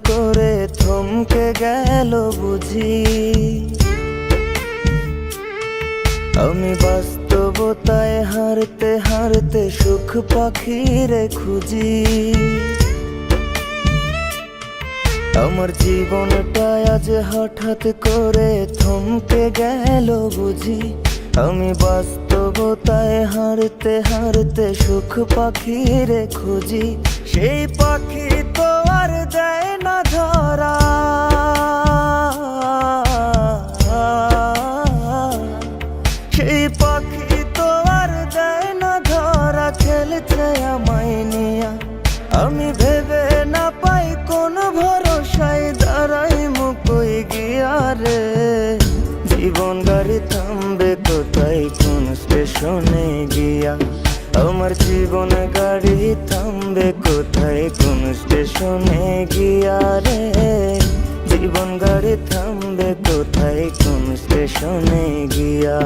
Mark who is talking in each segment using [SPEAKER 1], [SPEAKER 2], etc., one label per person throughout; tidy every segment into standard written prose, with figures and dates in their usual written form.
[SPEAKER 1] করে থমকে গেল বুঝি। আমি বাস্তবতায় হারতে হারতে সুখ পাখিরে খুঁজি। আমার জীবনটা আজ হঠাৎ করে থমকে গেল বুঝি। আমি বাস্তবতায় হারতে হারতে সুখ পাখিরে খুঁজি। সেই পাখি তো আর দেয় না ধরা, সেই পাখি তো আর দেয় না ধরা। খেলছে আমায় নিয়া, আমি ভেবে না পাই কোন ভরসায় দাঁড়াই মুকই গিয়া রে। জীবন গাড়ি থামবে কোথায় কোন স্টেশনে গিয়া। আমার জীবন গাড়ি থামবে কোথায় কোন স্টেশনে গিয়া রে। জীবন গাড়ি থামবে কোথায় কোন স্টেশনে গিয়া।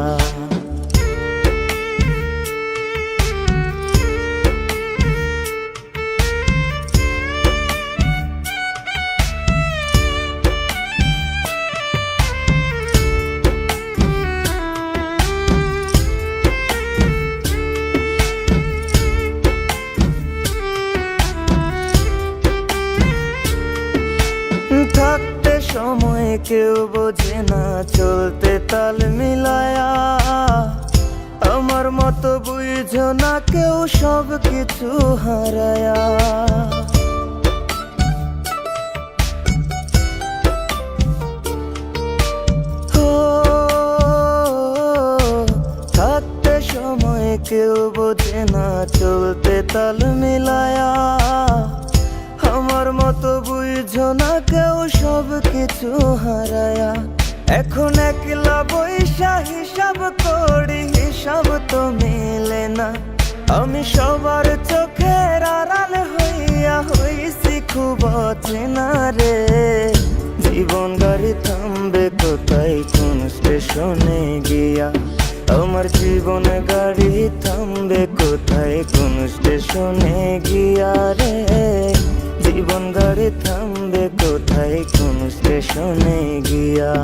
[SPEAKER 1] থাকতে সময় কেউ বোঝে না, চলতে তাল মিলায়া। আমার মতো বুঝো না কেউ সব কিছু হারায়া। থাকতে সময় কেউ বোঝে না, চলতে তাল মিলায়া। আমার মতো বুঝো না কেউ সব কিছু হারায়া। এখন একলা বৈশা হিসাব করি, হিসাব তো মেলে না। আমি সবার চোখের আড়াল হইয়া হইছি খুব অচেনা রে। জীবন গাড়ি থামবে কোথায় কোন স্টেশনে গিয়া। আমার জীবন গাড়ি থামবে কোথায় কোন স্টেশনে গিয়া রে। জীবন গাড়ি থামবে কোথায় কোন স্টেশনে গিয়া।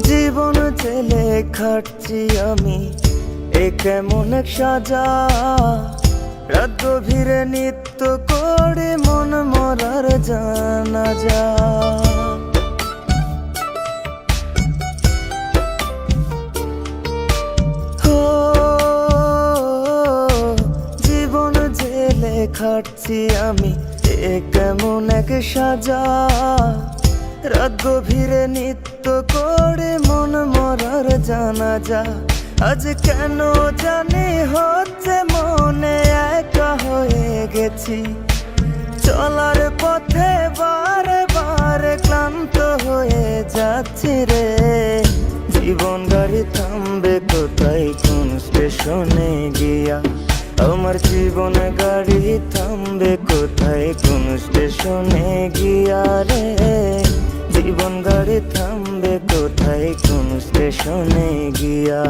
[SPEAKER 1] জীবন জেলে খাটছি আমি, এ কেমন এক সাজা। রাত গভীরে নিত্য করে মন মরার জানাজা। জীবন জেলে খাটছি আমি, এ কেমন এক সাজা। রাত গভীরে নিত্য করে মন মরার জানাজা। আজ কেন জানি হচ্ছে মনে একা হয়ে গেছি। চলার পথে বারে বারে ক্লান্ত হয়ে যাচ্ছি রে। জীবন গাড়ি থামবে কোথায় কোন স্টেশনে গিয়া। আমার জীবন গাড়ি থামবে কোথায় কোন স্টেশনে গিয়া রে। জীবন গাড়ি থামবে কোথায় কোন স্টেশনে গিয়া।